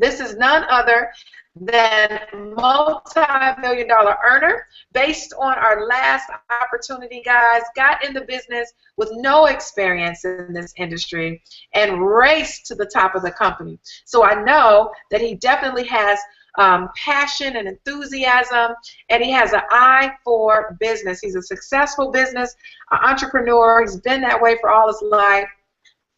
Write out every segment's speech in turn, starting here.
This is none other than multi-million-dollar earner. Based on our last opportunity, guys, got in the business with no experience in this industry and raced to the top of the company. So I know that he definitely has passion and enthusiasm, and he has an eye for business. He's a successful business entrepreneur. He's been that way for all his life.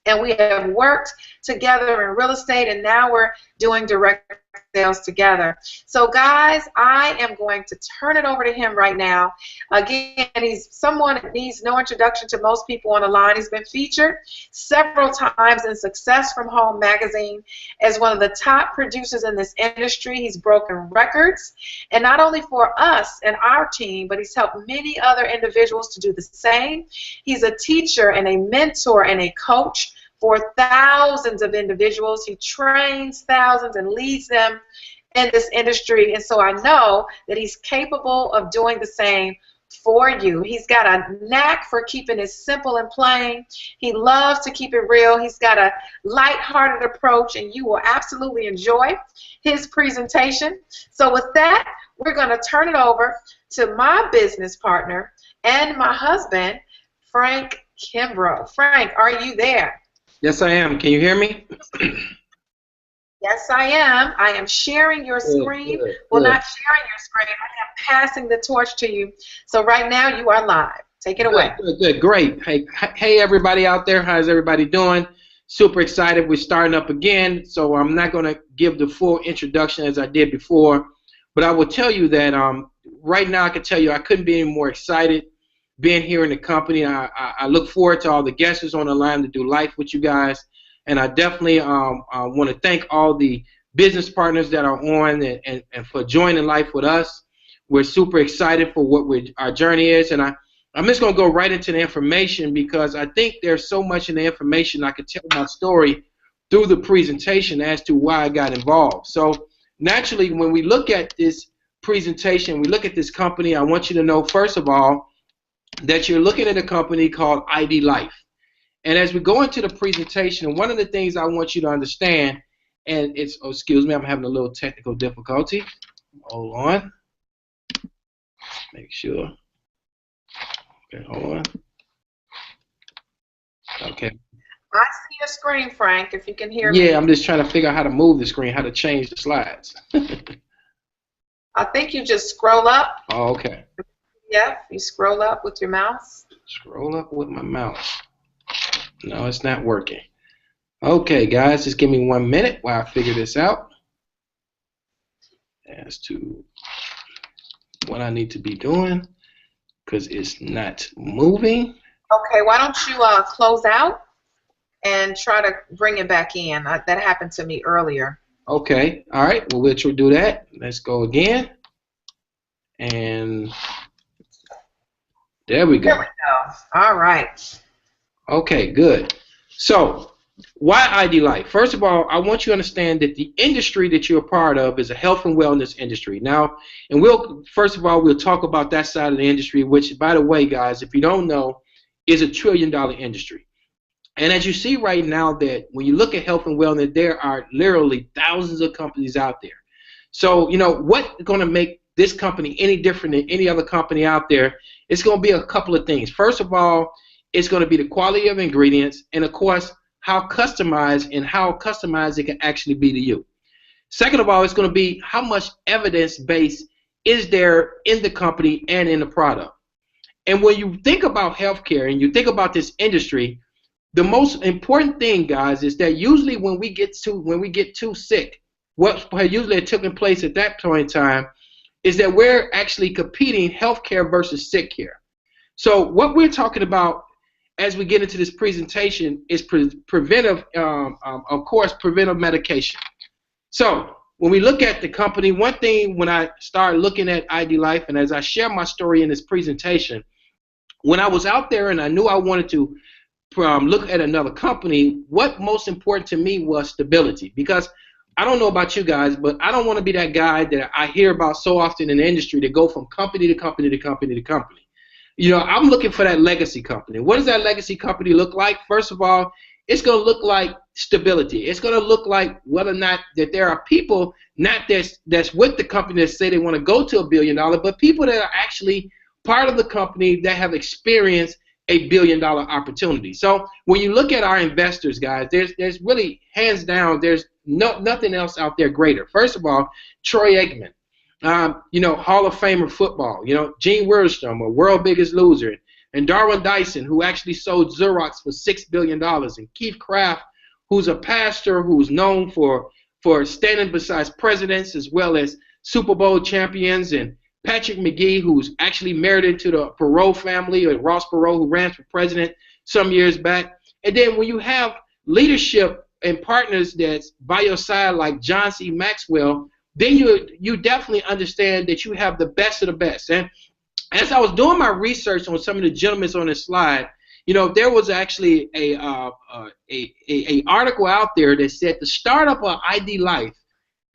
And we have worked together in real estate, and now we're doing direct sales together. So, guys, I am going to turn it over to him right now. Again, he's someone that needs no introduction to most people on the line. He's been featured several times in Success from Home magazine as one of the top producers in this industry. He's broken records, and not only for us and our team, but he's helped many other individuals to do the same. He's a teacher and a mentor and a coach for thousands of individuals. He trains thousands and leads them in this industry, and so I know that he's capable of doing the same for you. He's got a knack for keeping it simple and plain. He loves to keep it real. He's got a light-hearted approach, and you will absolutely enjoy his presentation. So with that, we're going to turn it over to my business partner and my husband, Frank Kimbrough. Frank, are you there? Yes, I am. Can you hear me? Yes, I am. I am sharing your screen. Good. Well, not sharing your screen. I am passing the torch to you. So right now you are live. Take it away. Good. Great. Hey, everybody out there. How's everybody doing? Super excited. We're starting up again. So I'm not going to give the full introduction as I did before, but I will tell you that right now I can tell you I couldn't be any more excited being here in the company. I look forward to all the guests on the line to do life with you guys, and I definitely want to thank all the business partners that are on and for joining life with us. We're super excited for what our journey is, and I'm just going to go right into the information because I think there's so much in the information I could tell my story through the presentation as to why I got involved. So naturally, when we look at this presentation, we look at this company, I want you to know, first of all, that you're looking at a company called ID Life. And as we go into the presentation, one of the things I want you to understand, and it's, oh, excuse me, I'm having a little technical difficulty. Hold on. Make sure. Okay, hold on. Okay. I see a screen, Frank, if you can hear me. Yeah, I'm just trying to figure out how to move the screen, how to change the slides. I think you just scroll up. Oh, okay. Yep, you scroll up with your mouse. Scroll up with my mouse. No, it's not working. Okay, guys, just give me 1 minute while I figure this out as to what I need to be doing because it's not moving. Okay, why don't you close out and try to bring it back in. That happened to me earlier. Okay, all right, well, we'll do that. Let's go again. And there we go. There we go. All right. Okay, good. So, why ID Life? First of all, I want you to understand that the industry that you're a part of is a health and wellness industry. Now, and first of all, we'll talk about that side of the industry, which, by the way, guys, if you don't know, is $1 trillion industry. And as you see right now that when you look at health and wellness, there are literally thousands of companies out there. So, you know, what's going to make this company any different than any other company out there? It's going to be a couple of things. First of all, it's going to be the quality of ingredients, and of course, how customized it can actually be to you. Second of all, it's going to be how much evidence base is there in the company and in the product. And when you think about healthcare and you think about this industry, the most important thing, guys, is that usually when we get too sick, what usually had taken place at that point in time is that we're actually competing healthcare versus sick care. So what we're talking about as we get into this presentation is preventive, of course, preventive medication. So when we look at the company, one thing when I start looking at ID Life, and as I share my story in this presentation, when I was out there and I knew I wanted to look at another company, what most important to me was stability. Because I don't know about you guys, but I don't want to be that guy that I hear about so often in the industry that go from company to company to company to company. You know, I'm looking for that legacy company. What does that legacy company look like? First of all, it's going to look like stability. It's going to look like whether or not that there are people not that's with the company that say they want to go to $1 billion, but people that are actually part of the company that have experienced a $1 billion opportunity. So when you look at our investors, guys, there's really hands down, there's nothing else out there greater. First of all, Troy Aikman, Hall of Famer football, Gene Wirstom, a world biggest loser, and Darwin Dyson, who actually sold Xerox for $6 billion, and Keith Kraft, who's a pastor who's known for standing beside presidents as well as Super Bowl champions, and Patrick McGee, who's actually married into the Perot family, or Ross Perot, who ran for president some years back. And then when you have leadership and partners that's by your side like John C. Maxwell, then you definitely understand that you have the best of the best. And as I was doing my research on some of the gentlemen on this slide, there was actually a article out there that said the startup of ID Life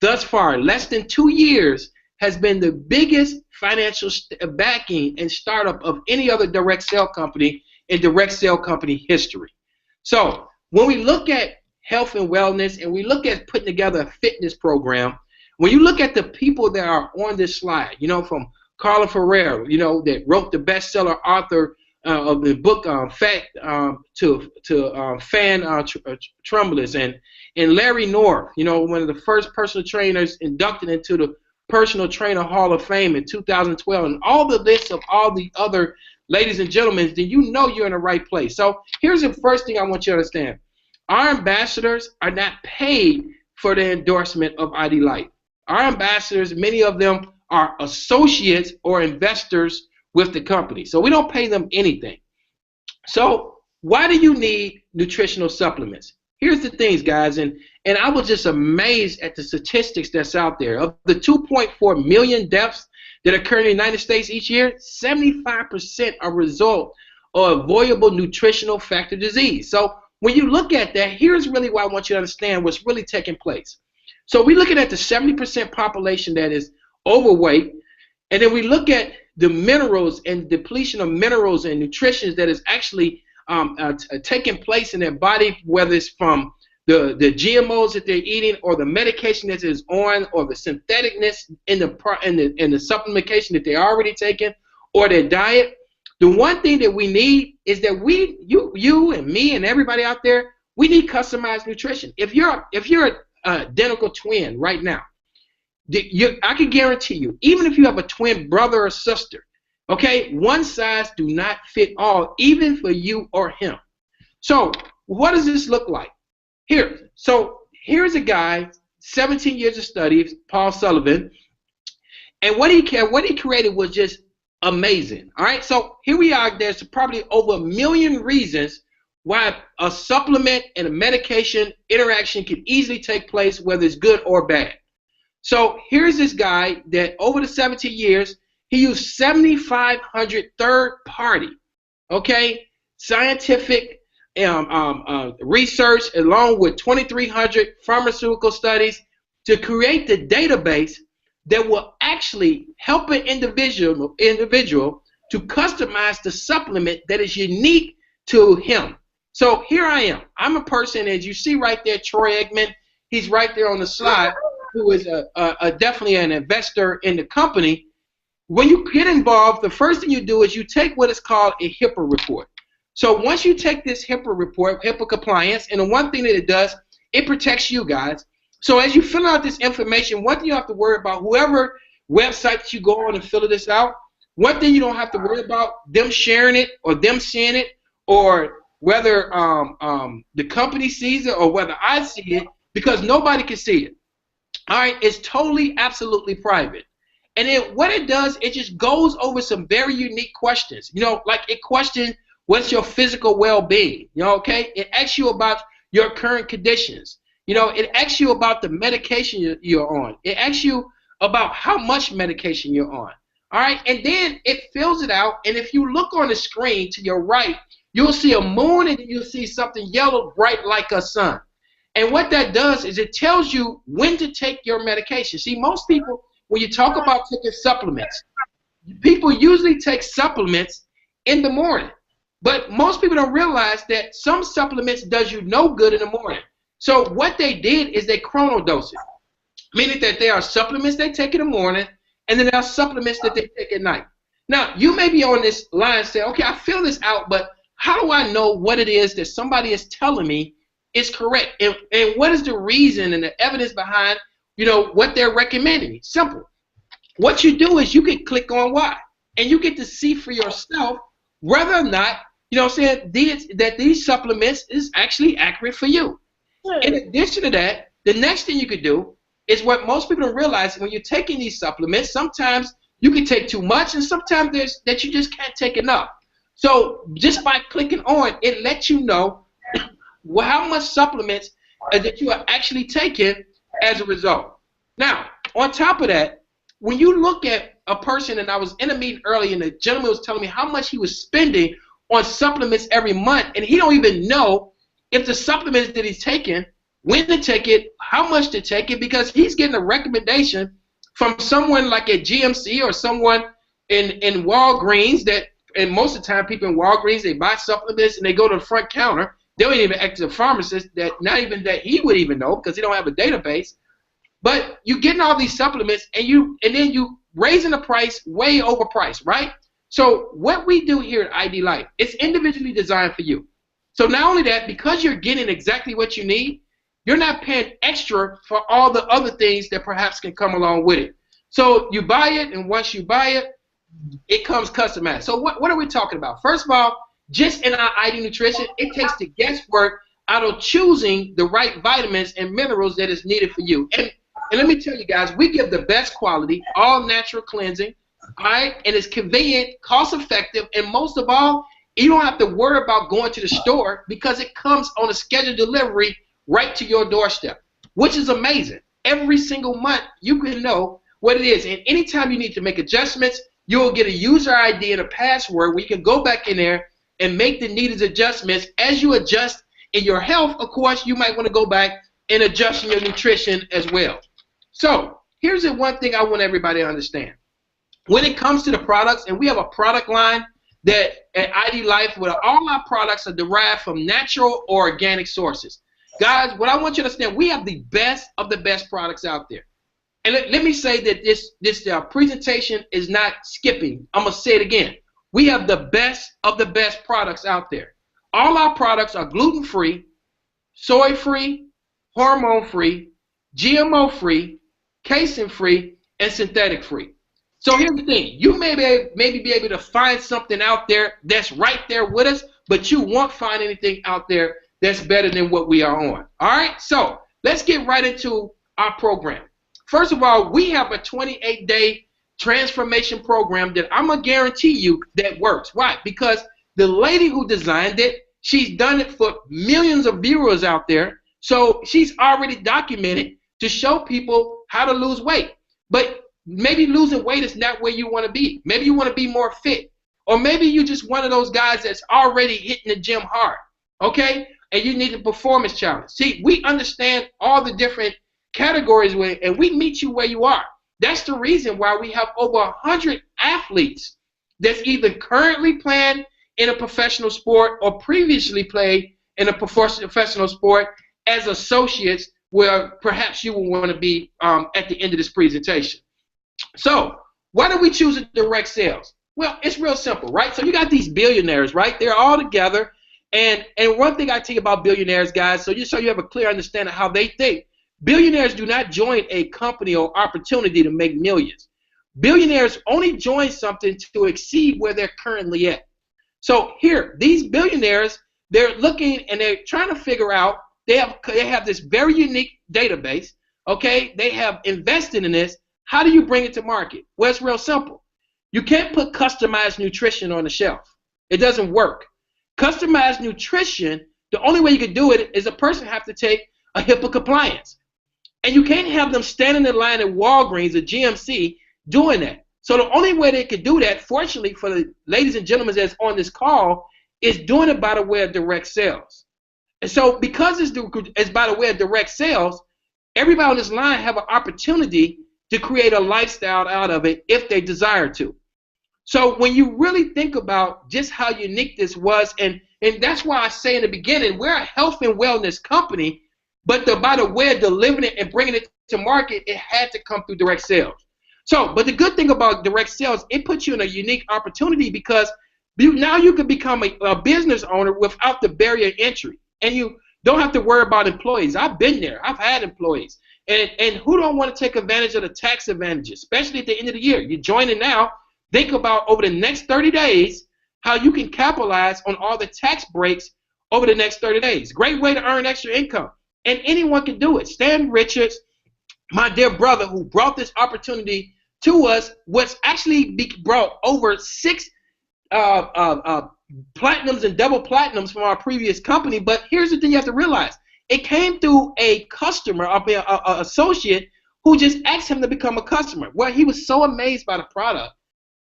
thus far, less than 2 years, has been the biggest financial backing and startup of any other direct sale company in direct sale company history. So when we look at health and wellness, and we look at putting together a fitness program, when you look at the people that are on this slide, from Carla Ferrer, that wrote the bestseller author of the book Fat to Fan Tremblers, and Larry North, one of the first personal trainers inducted into the Personal Trainer Hall of Fame in 2012, and all the list of all the other ladies and gentlemen, then you're in the right place. So here's the first thing I want you to understand. Our ambassadors are not paid for the endorsement of ID Life. Our ambassadors, many of them are associates or investors with the company. So we don't pay them anything. So why do you need nutritional supplements? Here's the things, guys, and I was just amazed at the statistics that's out there. Of the 2.4 million deaths that occur in the United States each year, 75% are a result of avoidable nutritional factor disease. So when you look at that, here's really why I want you to understand what's really taking place. So we're looking at the 70% population that is overweight, and then we look at the minerals and depletion of minerals and nutrition that is actually taking place in their body, whether it's from the GMOs that they're eating, or the medication that is on, or the syntheticness in the supplementation that they're already taking, or their diet. The one thing that we need is that you and me and everybody out there, we need customized nutrition. If you're an identical twin right now, I can guarantee you, even if you have a twin brother or sister, okay, one size do not fit all, even for you or him. So what does this look like? Here's a guy, 17 years of study, Paul Sullivan, and what he created was just amazing. All right, so here we are. There's probably over 1 million reasons why a supplement and a medication interaction can easily take place, whether it's good or bad. So here's this guy that over the 17 years, he used 7,500 third-party, scientific research, along with 2,300 pharmaceutical studies, to create the database that will actually help an individual to customize the supplement that is unique to him. So here I am. I'm a person, as you see right there, Troy Aikman. He's right there on the slide, who is definitely an investor in the company. When you get involved, the first thing you do is you take what is called a HIPAA report. So once you take this HIPAA report, HIPAA compliance, and the one thing that it does, it protects you guys. So as you fill out this information, one thing you have to worry about, whoever website you go on and fill this out, one thing you don't have to worry about, them sharing it or them seeing it, or whether the company sees it or whether I see it, because nobody can see it. All right, it's totally, absolutely private. And then what it does, it just goes over some very unique questions. Like it questions what's your physical well-being. It asks you about your current conditions. It asks you about the medication you're on. It asks you about how much medication you're on. All right, and then it fills it out. And if you look on the screen to your right, you'll see a moon, and you'll see something yellow, bright like a sun. And what that does is it tells you when to take your medication. See, most people, when you talk about taking supplements, people usually take supplements in the morning. But most people don't realize that some supplements does you no good in the morning. So what they did is they chronodose it, meaning that there are supplements they take in the morning, and then there are supplements that they take at night. Now, you may be on this line and say, okay, I feel this out, but how do I know what it is that somebody is telling me is correct? And what is the reason and the evidence behind, what they're recommending me? Simple. What you do is you can click on why, and you get to see for yourself whether or not, that these supplements is actually accurate for you. In addition to that, the next thing you could do is what most people don't realize. When you're taking these supplements, sometimes you can take too much, and sometimes there's that you just can't take enough. So just by clicking on, it lets you know how much supplements that you are actually taking as a result. Now, on top of that, when you look at a person, and I was in a meeting earlier, and the gentleman was telling me how much he was spending on supplements every month, and he don't even know if the supplements that he's taking, when to take it, how much to take it, because he's getting a recommendation from someone like at GMC or someone in Walgreens that, and most of the time people in Walgreens, they buy supplements and they go to the front counter. They don't even act as a pharmacist, that not even that he would even know, because he don't have a database. But you're getting all these supplements, and then you raising the price way overpriced, right? So what we do here at ID Life, it's individually designed for you. So not only that, because you're getting exactly what you need, you're not paying extra for all the other things that perhaps can come along with it. So you buy it, and once you buy it, it comes customized. So what are we talking about? First of all, just in our ID Nutrition, it takes the guesswork out of choosing the right vitamins and minerals that is needed for you. And let me tell you guys, we give the best quality, all natural cleansing, all right? And it's convenient, cost effective, and most of all, you don't have to worry about going to the store, because it comes on a scheduled delivery right to your doorstep, which is amazing. Every single month, you can know what it is. And anytime you need to make adjustments, you'll get a user ID and a password where you can go back in there and make the needed adjustments. As you adjust in your health, of course, you might want to go back and adjust in your nutrition as well. So here's the one thing I want everybody to understand. When it comes to the products, and we have a product line that at ID Life, where all our products are derived from natural or organic sources. Guys, what I want you to understand, we have the best of the best products out there. And let me say that this presentation is not skipping. I'm going to say it again. We have the best of the best products out there. All our products are gluten-free, soy-free, hormone-free, GMO-free, casein-free, and synthetic-free. So here's the thing. You may be able to find something out there that's right there with us, but you won't find anything out there that's better than what we are on. All right? So let's get right into our program. First of all, we have a 28-day transformation program that I'm going to guarantee you that works. Why? Because the lady who designed it, she's done it for millions of viewers out there. So she's already documented to show people how to lose weight. But maybe losing weight is not where you want to be. Maybe you want to be more fit. Or maybe you're just one of those guys that's already hitting the gym hard. Okay? And you need a performance challenge. See, we understand all the different categories and we meet you where you are. That's the reason why we have over 100 athletes that's either currently playing in a professional sport or previously played in a professional sport as associates, where perhaps you will want to be at the end of this presentation. So why do we choose direct sales? Well, it's real simple, right? So you got these billionaires, right? They're all together. And one thing I tell you about billionaires, guys, so you have a clear understanding of how they think. Billionaires do not join a company or opportunity to make millions. Billionaires only join something to exceed where they're currently at. So here, these billionaires, they're looking and they're trying to figure out, they have this very unique database, okay? They have invested in this. How do you bring it to market? Well, it's real simple. You can't put customized nutrition on the shelf. It doesn't work. Customized nutrition, the only way you can do it is a person have to take a HIPAA compliance. And you can't have them standing in line at Walgreens or GMC doing that. So the only way they could do that, fortunately for the ladies and gentlemen that's on this call, is doing it by the way of direct sales. And so because it's by the way of direct sales, everybody on this line have an opportunity to create a lifestyle out of it if they desire to. So when you really think about just how unique this was, and that's why I say in the beginning, we're a health and wellness company, but by the way of delivering it and bringing it to market, it had to come through direct sales. So, but the good thing about direct sales, it puts you in a unique opportunity because now you can become a business owner without the barrier to entry, and you don't have to worry about employees. I've been there. I've had employees, and who don't want to take advantage of the tax advantages, especially at the end of the year? You're joining now. Think about over the next 30 days how you can capitalize on all the tax breaks over the next 30 days. Great way to earn extra income. And anyone can do it. Stan Richards, my dear brother, who brought this opportunity to us, was actually brought over 6 platinums and double platinums from our previous company. But here's the thing you have to realize. It came through a customer, an associate, who just asked him to become a customer. Well, he was so amazed by the product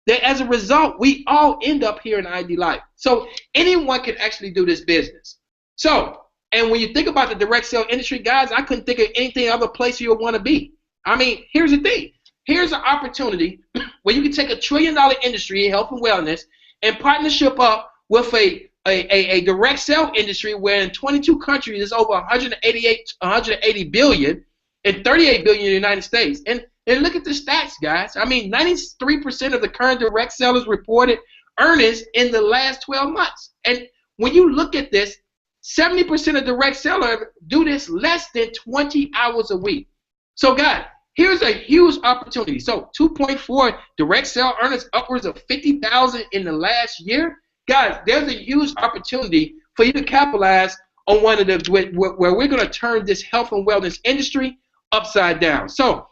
that as a result, we all end up here in ID Life. So anyone can actually do this business. So, and when you think about the direct sale industry, guys, I couldn't think of anything other place you would want to be. I mean, here's the thing. Here's an opportunity where you can take $1 trillion industry, health and wellness, and partnership up with a direct sale industry where in 22 countries there's over 180 billion and 38 billion in the United States. And look at the stats, guys. I mean, 93% of the current direct sellers reported earnings in the last 12 months. And when you look at this, 70% of direct sellers do this less than 20 hours a week. So, guys, here's a huge opportunity. So, 2.4 direct sell earners, upwards of 50,000 in the last year. Guys, there's a huge opportunity for you to capitalize on one of the where we're going to turn this health and wellness industry upside down. So,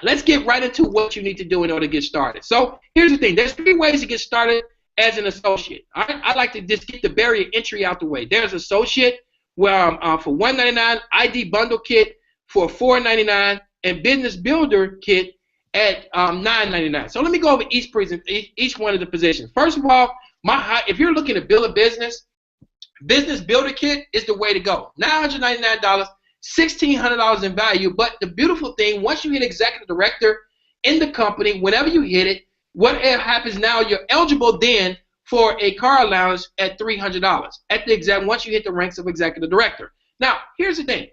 let's get right into what you need to do in order to get started. So here's the thing. There's 3 ways to get started as an associate. All right? I like to just get the barrier entry out the way. There's associate where for $199, ID bundle kit for $499, and business builder kit at $999. So let me go over each one of the positions. First of all, if you're looking to build a business builder kit is the way to go. $999. $1,600 in value, but the beautiful thing, once you hit executive director in the company, whenever you hit it, what happens now, you're eligible then for a car allowance at $300 once you hit the ranks of executive director. Now, here's the thing.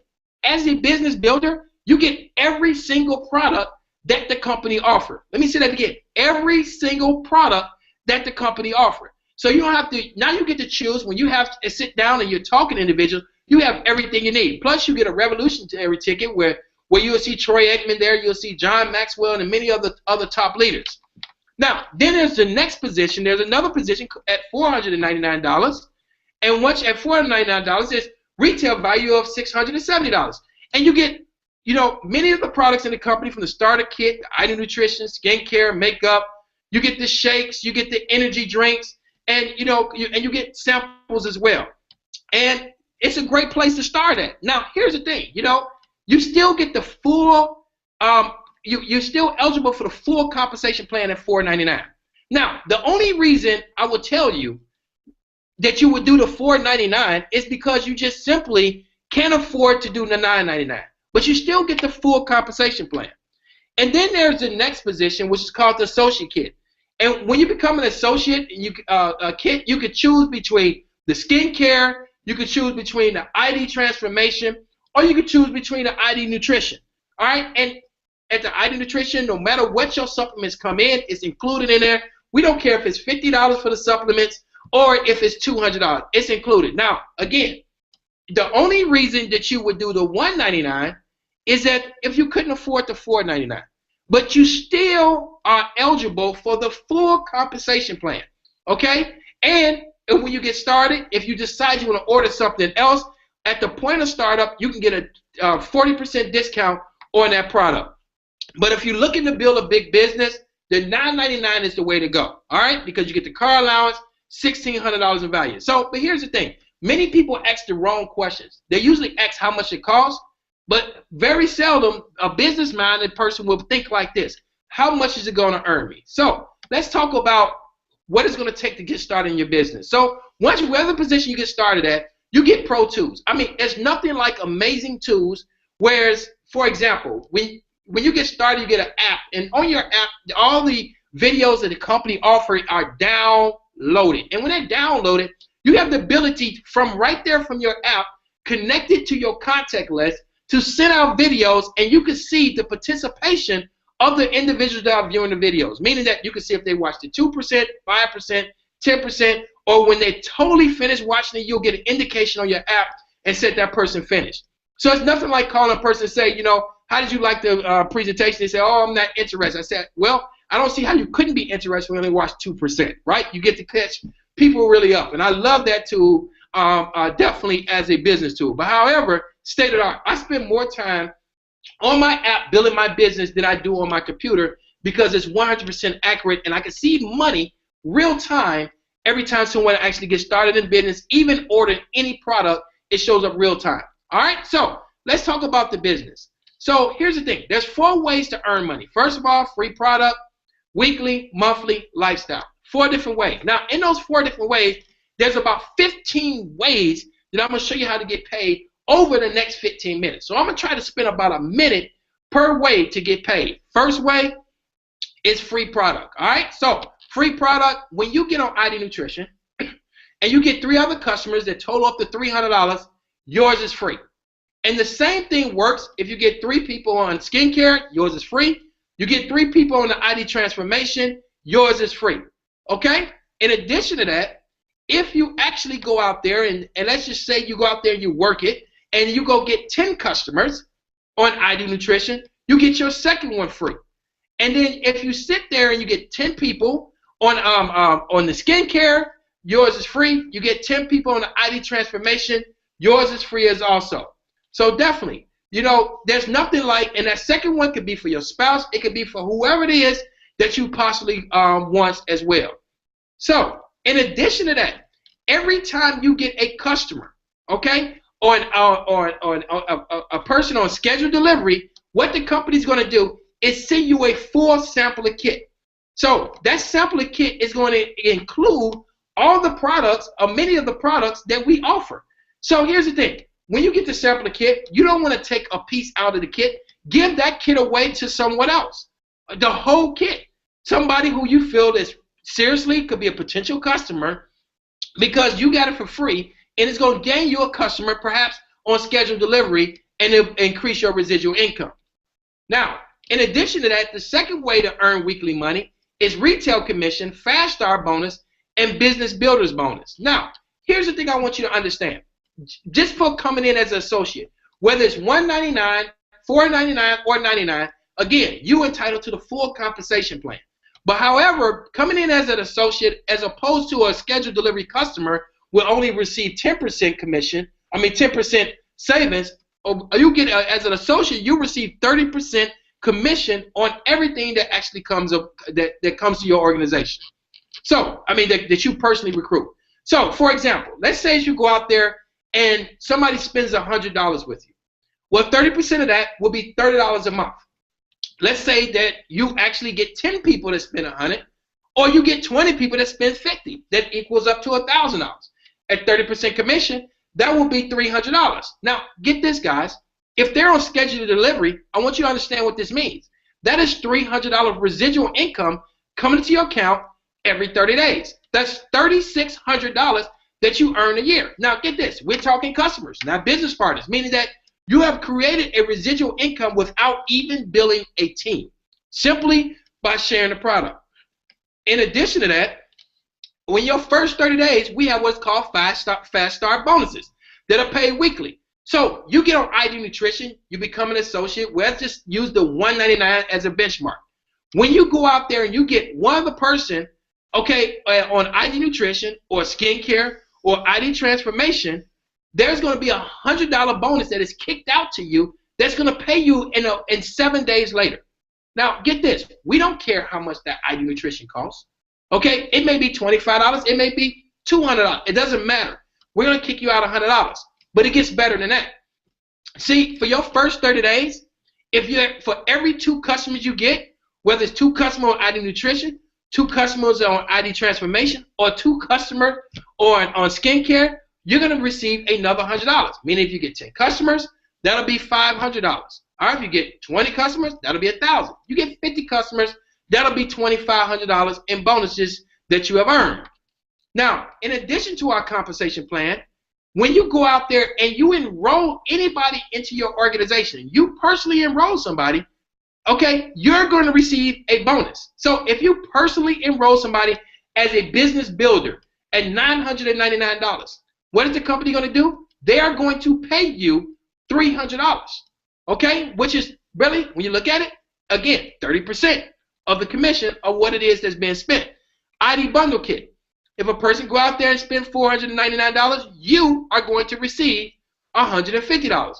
As a business builder, you get every single product that the company offers. Let me say that again. Every single product that the company offers. So you don't have to, now you get to choose when you have to sit down and you're talking to individuals. You have everything you need. Plus, you get a revolutionary ticket where you'll see Troy Aikman there, you'll see John Maxwell, and many other top leaders. Now, then there's the next position. There's another position at $499, and what's at $499 is retail value of $670. And you get, many of the products in the company, from the starter kit, the item nutrition, skincare, makeup. You get the shakes, you get the energy drinks, and you get samples as well. And it's a great place to start at. Now, here's the thing. You still get the full, you're still eligible for the full compensation plan at $499. Now, the only reason I would tell you that you would do the $499 is because you just simply can't afford to do the $999. But you still get the full compensation plan. And then there's the next position, which is called the associate kit. And when you become an associate kit, you could choose between the skincare, you could choose between the ID transformation, or you could choose between the ID nutrition. All right? And at the ID nutrition, no matter what your supplements come in, it's included in there. We don't care if it's $50 for the supplements or if it's $200. It's included. Now, again, the only reason that you would do the $199 is that if you couldn't afford the $499. But you still are eligible for the full compensation plan. Okay? And when you get started, if you decide you want to order something else, at the point of startup, you can get a 40% discount on that product. But if you're looking to build a big business, the $999 is the way to go. All right? Because you get the car allowance, $1,600 in value. So, but here's the thing. Many people ask the wrong questions. They usually ask how much it costs, but very seldom a business-minded person will think like this. How much is it going to earn me? So let's talk about what it's going to take to get started in your business. So once whatever position you get started at, you get pro tools. I mean, there's nothing like amazing tools. Whereas, for example, when you get started, you get an app, and on your app, all the videos that the company offers are downloaded. And when they're downloaded, you have the ability from right there from your app, connected to your contact list, to send out videos, and you can see the participation of the individuals that are viewing the videos, meaning that you can see if they watched it 2%, 5%, 10%, or when they totally finish watching it, you'll get an indication on your app and said that person finished. So it's nothing like calling a person and say, you know, how did you like the presentation? They say, oh, I'm not interested. I said, well, I don't see how you couldn't be interested when you only watch 2%, right? You get to catch people really up. And I love that tool definitely as a business tool. But however, state of the art, I spend more time on my app building my business than I do on my computer because it's 100% accurate and I can see money real time every time someone actually gets started in business, even ordering any product, it shows up real time. All right, so let's talk about the business. So here's the thing. There's 4 ways to earn money. First of all, free product, weekly, monthly, lifestyle. 4 different ways. Now, in those 4 different ways, there's about 15 ways that I'm going to show you how to get paid over the next 15 minutes. So I'm going to try to spend about a minute per way to get paid. First way is free product. All right, so free product, when you get on ID Nutrition and you get 3 other customers that total up to $300, yours is free. And the same thing works if you get 3 people on skincare, yours is free. You get 3 people on the ID transformation, yours is free. Okay? In addition to that, if you actually go out there and let's just say you go out there and you work it and you go get 10 customers on ID Nutrition, you get your second one free. And then if you sit there and you get 10 people on the skincare, yours is free. You get 10 people on the ID transformation, yours is free as also. So definitely, you know, there's nothing like, and that second one could be for your spouse, it could be for whoever it is that you possibly want as well. So in addition to that, every time you get a customer, okay, on a person on scheduled delivery, what the company's going to do is send you a full sampler kit. So that sampler kit is going to include all the products, or many of the products that we offer. So here's the thing. When you get the sampler kit, you don't want to take a piece out of the kit. Give that kit away to someone else. The whole kit. Somebody who you feel is seriously could be a potential customer because you got it for free and it's going to gain you a customer perhaps on scheduled delivery and it'll increase your residual income. Now, in addition to that, the second way to earn weekly money is retail commission, fast start bonus, and business builders bonus. Now, here's the thing I want you to understand. Just for coming in as an associate, whether it's $199, $499, or $99, again, you're entitled to the full compensation plan. But however, coming in as an associate, as opposed to a scheduled delivery customer, will only receive 10% commission. 10% savings. You get as an associate, you receive 30% commission on everything that actually comes up that comes to your organization. So, that you personally recruit. So, for example, let's say you go out there and somebody spends $100 with you. Well, 30% of that will be $30 a month. Let's say that you actually get 10 people that spend $100, or you get 20 people that spend $50. That equals up to $1,000. At 30% commission, that will be $300. Now, get this, guys. If they're on scheduled delivery, I want you to understand what this means. That is $300 residual income coming into your account every 30 days. That's $3,600 that you earn a year. Now, get this. We're talking customers, not business partners, meaning that you have created a residual income without even billing a team, simply by sharing the product. In addition to that, when your first 30 days, we have what's called fast start bonuses that are paid weekly. So you get on ID Nutrition, you become an associate. Well, let's just use the $199 as a benchmark. When you go out there and you get one other person, okay, on ID Nutrition or skincare or ID transformation, there's going to be a $100 bonus that is kicked out to you that's going to pay you in 7 days later. Now, get this. We don't care how much that ID Nutrition costs. Okay, it may be $25. It may be $200. It doesn't matter. We're going to kick you out $100. But it gets better than that. See, for your first 30 days, for every 2 customers you get, whether it's 2 customers on ID Nutrition, 2 customers on ID transformation, or 2 customers on skincare, you're going to receive another $100. Meaning if you get 10 customers, that'll be $500. Or if you get 20 customers, that'll be $1,000. You get 50 customers, That'll be $2,500 in bonuses that you have earned. Now, in addition to our compensation plan, when you go out there and you enroll anybody into your organization, you personally enroll somebody, okay, you're going to receive a bonus. So if you personally enroll somebody as a business builder at $999, what is the company going to do? They are going to pay you $300, okay, which is really, when you look at it, again, 30% of the commission of what it is that's being spent. ID bundle kit. If a person go out there and spend $499, you are going to receive $150.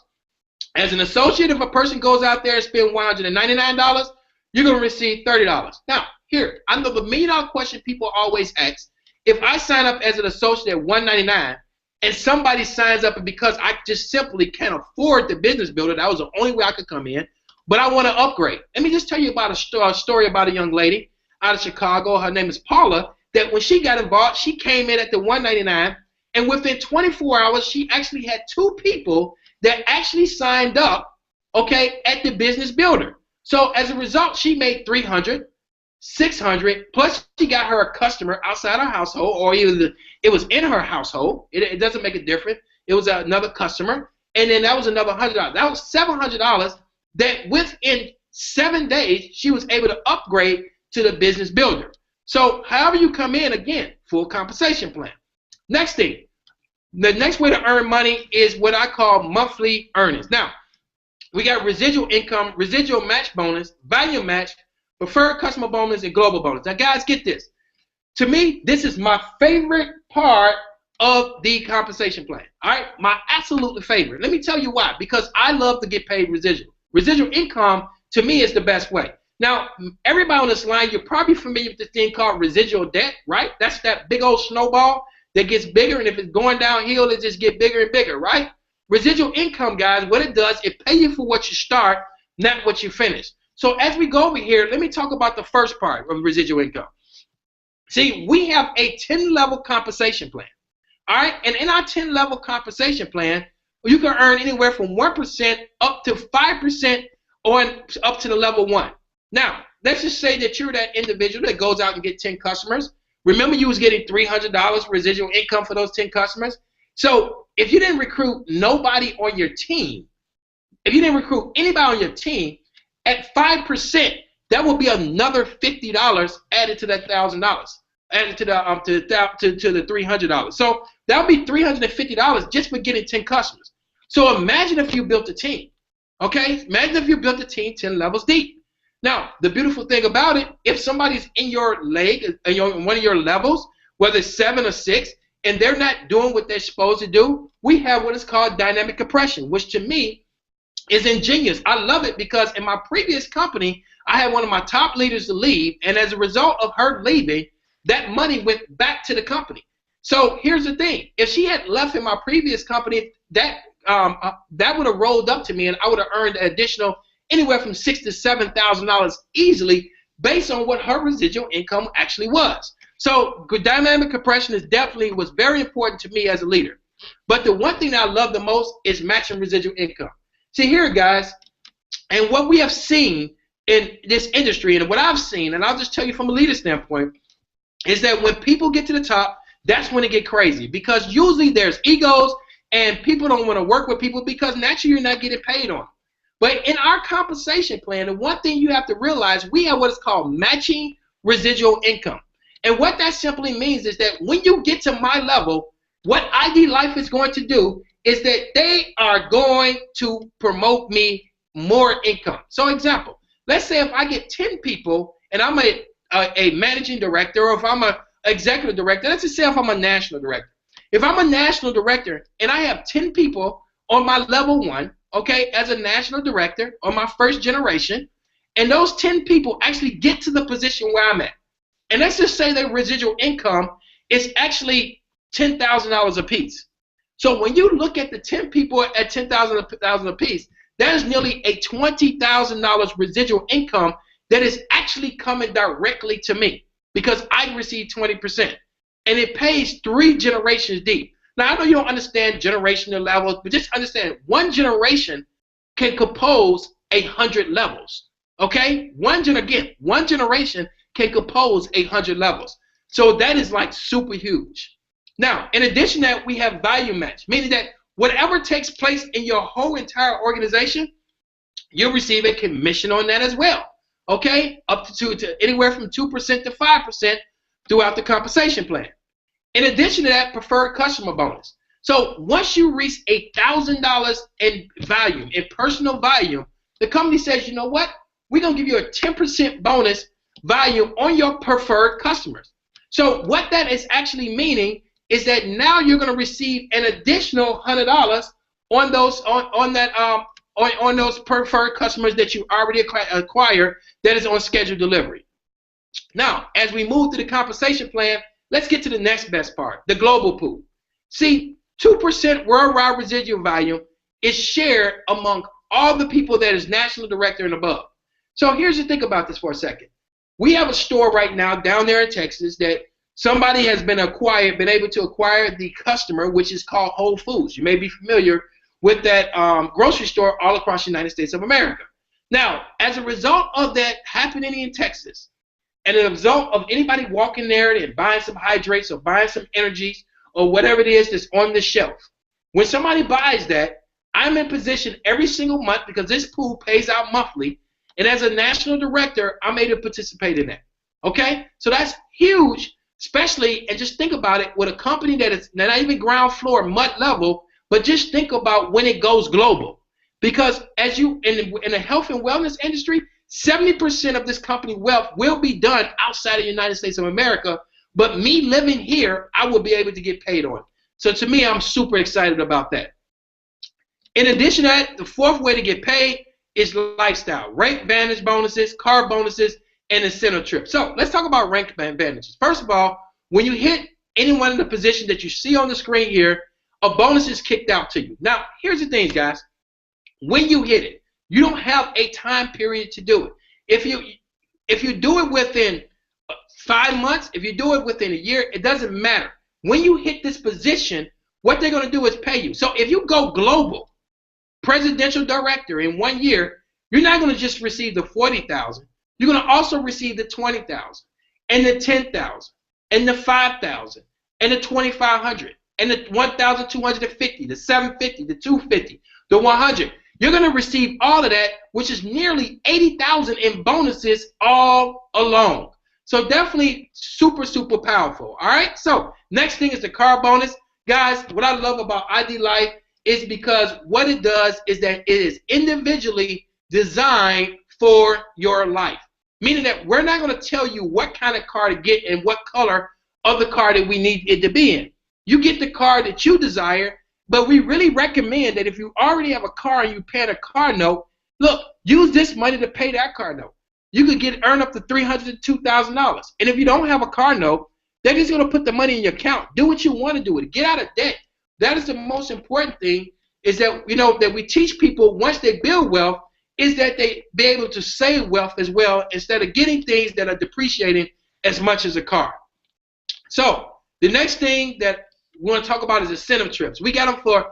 As an associate, if a person goes out there and spend $199, you're going to receive $30. Now, here, I know the $1 million question people always ask, if I sign up as an associate at $199 and somebody signs up because I just simply can't afford the business builder, that was the only way I could come in, but I want to upgrade. Let me just tell you about a story about a young lady out of Chicago. Her name is Paula, that when she got involved, she came in at the $199, and within 24 hours, she actually had 2 people that actually signed up, okay, at the business builder. So as a result, she made $300, $600, plus she got her a customer outside her household, or even it was in her household. It doesn't make a difference. It was another customer, and then that was another $100. That was $700 that within 7 days she was able to upgrade to the business builder. So however you come in, again, full compensation plan. Next thing, the next way to earn money is what I call monthly earnings. Now, we got residual income, residual match bonus, value match, preferred customer bonus, and global bonus. Now, guys, get this. To me, this is my favorite part of the compensation plan. All right, my absolutely favorite. Let me tell you why. Because I love to get paid residual. Residual income, to me, is the best way. Now, everybody on this line, you're probably familiar with this thing called residual debt, right? That's that big old snowball that gets bigger, and if it's going downhill, it just gets bigger and bigger, right? Residual income, guys, what it does, it pays you for what you start, not what you finish. So as we go over here, let me talk about the first part of residual income. See, we have a 10-level compensation plan, all right? And in our 10-level compensation plan, you can earn anywhere from 1% up to 5% on up to the level 1. Now, let's just say that you're that individual that goes out and get 10 customers. Remember, you was getting $300 residual income for those 10 customers. So if you didn't recruit nobody on your team, if you didn't recruit anybody on your team, at 5%, that will be another $50 added to that $1,000, added to the $300. So that would be $350 just for getting 10 customers. So imagine if you built a team, okay? Imagine if you built a team 10 levels deep. Now, the beautiful thing about it, if somebody's in your leg, in one of your levels, whether it's 7 or 6, and they're not doing what they're supposed to do, we have what is called dynamic compression, which to me is ingenious. I love it because in my previous company, I had one of my top leaders to leave, and as a result of her leaving, that money went back to the company. So here's the thing. If she had left in my previous company, that would have rolled up to me, and I would have earned an additional anywhere from $6,000 to $7,000 easily based on what her residual income actually was. So dynamic compression was very important to me as a leader. But the one thing that I love the most is matching residual income. See here, guys, and what we have seen in this industry, and what I've seen, and I'll just tell you from a leader standpoint, is that when people get to the top, that's when it gets crazy. Because usually there's egos, and people don't want to work with people because naturally you're not getting paid on. But in our compensation plan, the one thing you have to realize, we have what is called matching residual income. And what that simply means is that when you get to my level, what ID Life is going to do is that they are going to promote me more income. So example, let's say if I get 10 people and I'm a managing director, or if I'm an executive director, let's just say if I'm a national director. If I'm a national director and I have 10 people on my level 1, okay, as a national director on my first generation, and those 10 people actually get to the position where I'm at. And let's just say their residual income is actually $10,000 a piece. So when you look at the 10 people at $10,000 a piece, that is nearly a $20,000 residual income that is actually coming directly to me because I receive 20%. And it pays 3 generations deep. Now, I know you don't understand generational levels, but just understand one generation can compose 100 levels. Okay, one generation can compose 800 levels. So that is like super huge. Now, in addition to that, we have value match, meaning that whatever takes place in your whole entire organization, you'll receive a commission on that as well. Okay, up to anywhere from 2% to 5% throughout the compensation plan. In addition to that, preferred customer bonus. So once you reach $1,000 in volume, in personal volume, the company says, you know what? We're going to give you a 10% bonus volume on your preferred customers. So what that is actually meaning is that now you're going to receive an additional $100 on those preferred customers that you already acquired that is on scheduled delivery. Now, as we move to the compensation plan, let's get to the next best part, the global pool. See, 2% worldwide residual volume is shared among all the people that is national director and above. So here's the thing about this for a second. We have a store right now down there in Texas that somebody has been able to acquire the customer, which is called Whole Foods. You may be familiar with that grocery store all across the United States of America. Now, as a result of that happening in Texas, and as a result of anybody walking there and buying some hydrates or buying some energies or whatever it is that's on the shelf, when somebody buys that, I'm in position every single month because this pool pays out monthly, and as a national director, I'm able to participate in that. Okay? So that's huge, especially, and just think about it, with a company that is not even ground floor, mud level, but just think about when it goes global. Because as you, in the health and wellness industry, 70% of this company wealth will be done outside of the United States of America, but me living here, I will be able to get paid on it. So to me, I'm super excited about that. In addition to that, the fourth way to get paid is lifestyle. Rank Vantage bonuses, car bonuses, and incentive trips. So let's talk about rank advantages. First of all, when you hit any one of the positions that you see on the screen here, a bonus is kicked out to you. Now, here's the thing, guys. When you hit it, you don't have a time period to do it. If you do it within 5 months, if you do it within a year, it doesn't matter. When you hit this position, what they're going to do is pay you. So if you go global, presidential director in 1 year, you're not going to just receive the $40,000. You're going to also receive the $20,000 and the $10,000 and the $5,000 and the $2,500 and the $1,250, the $750, the $250, the $100. You're going to receive all of that, which is nearly $80,000 in bonuses all along. So definitely super, super powerful. All right. So next thing is the car bonus. Guys, what I love about ID Life is because what it does is that it is individually designed for your life. Meaning that we're not going to tell you what kind of car to get and what color of the car that we need it to be in. You get the car that you desire, but we really recommend that if you already have a car and you pay a car note, look, use this money to pay that car note. You could earn up to $300 to $2,000. And if you don't have a car note, they're just going to put the money in your account. Do what you want to do with it. Get out of debt. That is the most important thing, is that, that we teach people once they build wealth is that they be able to save wealth as well instead of getting things that are depreciating as much as a car. So the next thing that we want to talk about is incentive trips. We got them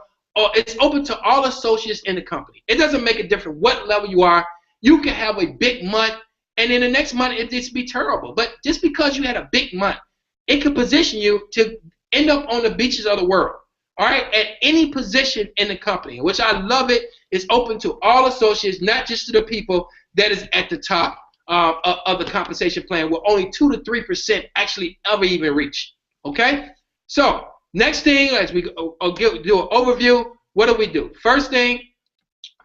it's open to all associates in the company. It doesn't make a difference what level you are. You can have a big month, and in the next month it just be terrible. But just because you had a big month, it could position you to end up on the beaches of the world. All right, at any position in the company, which I love it. It's open to all associates, not just to the people that is at the top of the compensation plan, where only 2 to 3% actually ever even reach. Okay, so next thing, as we do an overview, what do? First thing,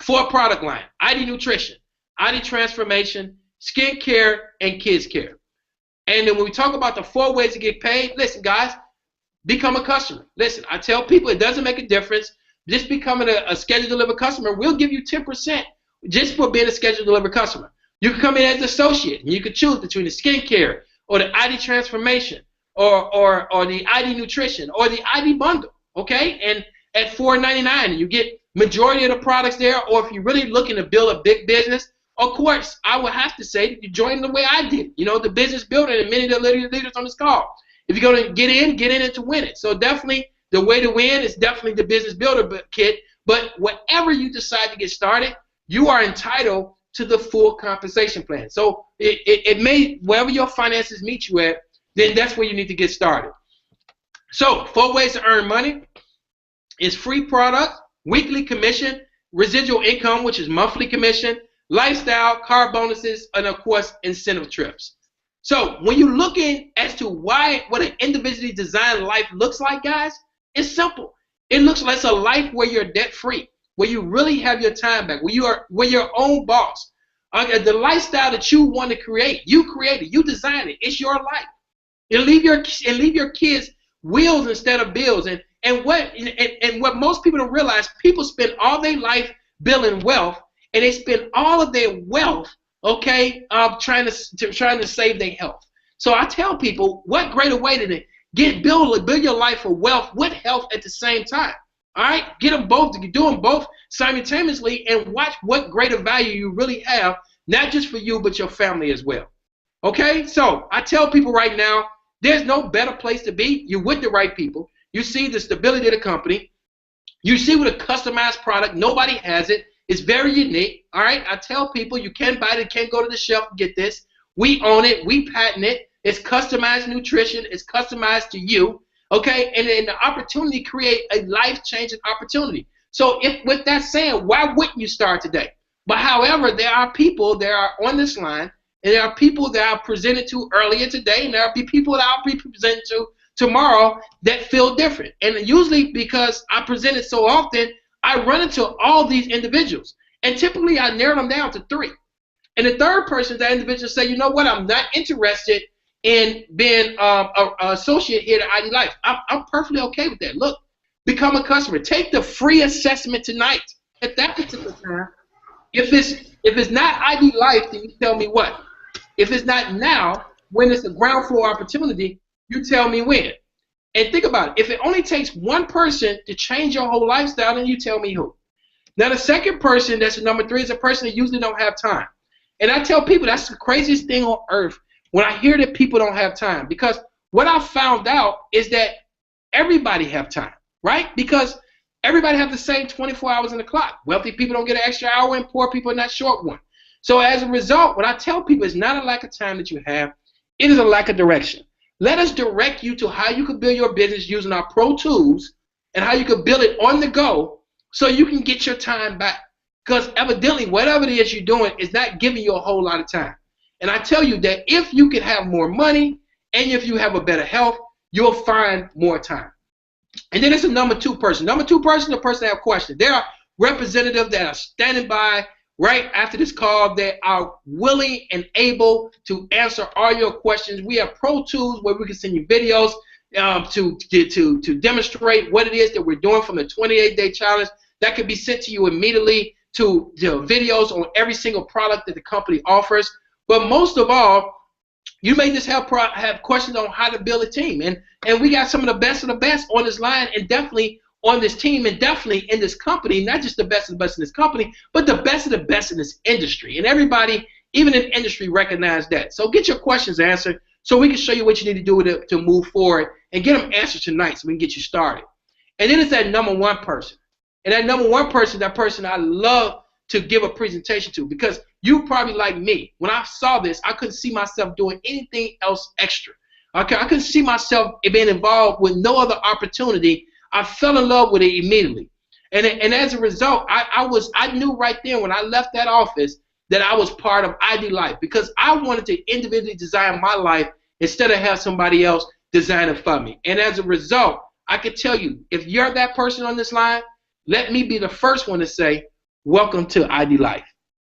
4 product line: ID Nutrition, ID Transformation, Skin Care, and Kids Care. And then when we talk about the 4 ways to get paid, listen, guys, become a customer. Listen, I tell people it doesn't make a difference. Just becoming a scheduled delivered customer, we'll give you 10% just for being a scheduled delivered customer. You can come in as an associate, and you can choose between the Skin Care or the ID Transformation or the ID Nutrition or the ID Bundle, okay? And at $4.99, you get majority of the products there. Or if you're really looking to build a big business, of course, I would have to say that you join the way I did. The business builder and many of the leaders on this call. If you're going to get in and to win it. So definitely the way to win is definitely the business builder kit. But whatever you decide to get started, you are entitled to the full compensation plan. So it may, wherever your finances meet you at, then that's where you need to get started. So 4 ways to earn money is free product, weekly commission, residual income, which is monthly commission, lifestyle, car bonuses, and of course, incentive trips. So when you're looking as to what an individually designed life looks like, guys, it's simple. It looks like a life where you're debt-free, where you really have your time back, where you're your own boss. The lifestyle that you want to create, you created, you designed it. It's your life. And leave your kids wheels instead of bills. And what most people don't realize, people spend all their life building wealth, and they spend all of their wealth, okay, trying to save their health. So I tell people, what greater way to build your life for wealth with health at the same time. All right, get them both, do them both simultaneously, and watch what greater value you really have, not just for you, but your family as well. Okay, so I tell people right now, there's no better place to be. You're with the right people. You see the stability of the company. You see with a customized product, nobody has it. It's very unique. All right, I tell people you can't buy it, you can't go to the shelf and get this. We own it, we patent it. It's customized nutrition. It's customized to you. Okay, and then the opportunity create a life-changing opportunity. So with that saying, why wouldn't you start today? But however, there are people that are on this line, and there are people that I presented to earlier today, and there will be people that I'll be presenting to tomorrow that feel different. And usually because I present it so often, I run into all these individuals. And typically I narrow them down to 3. And the third person, that individual say, you know what, I'm not interested in being an associate here at ID Life. I'm perfectly okay with that. Look, become a customer. Take the free assessment tonight. At that particular time, if it's not ID Life, then you tell me what. If it's not now, when it's a ground floor opportunity, you tell me when. And think about it. If it only takes one person to change your whole lifestyle, then you tell me who. Now, the second person, that's the number 3, is a person that usually don't have time. And I tell people that's the craziest thing on earth when I hear that people don't have time. Because what I found out is that everybody have time, right? Because everybody have the same 24 hours in the clock. Wealthy people don't get an extra hour, and poor people are not short one. So as a result, what I tell people is not a lack of time that you have. It is a lack of direction. Let us direct you to how you can build your business using our pro tools and how you can build it on the go so you can get your time back. Because evidently, whatever it is you're doing is not giving you a whole lot of time. And I tell you that if you can have more money and if you have a better health, you'll find more time. And then it's a number 2 person. Number 2 person is the person that have questions. There are representatives that are standing by right after this call that are willing and able to answer all your questions. We have pro tools where we can send you videos to demonstrate what it is that we're doing from the 28-day challenge. That could be sent to you immediately to videos on every single product that the company offers. But most of all, you may just have questions on how to build a team. And we got some of the best on this line, and definitely on this team, and definitely in this company, not just the best of the best in this company, but the best of the best in this industry. And everybody, even in the industry, recognize that. So get your questions answered so we can show you what you need to do to move forward and get them answered tonight so we can get you started. And then it's that number 1 person. And that number 1 person, that person I love to give a presentation to, because you probably like me. When I saw this, I couldn't see myself doing anything else extra. Okay, I couldn't see myself being involved with no other opportunity. I fell in love with it immediately. And as a result, I knew right then when I left that office that I was part of ID Life, because I wanted to individually design my life instead of have somebody else design it for me. And as a result, I can tell you, if you're that person on this line, let me be the first one to say, welcome to ID Life.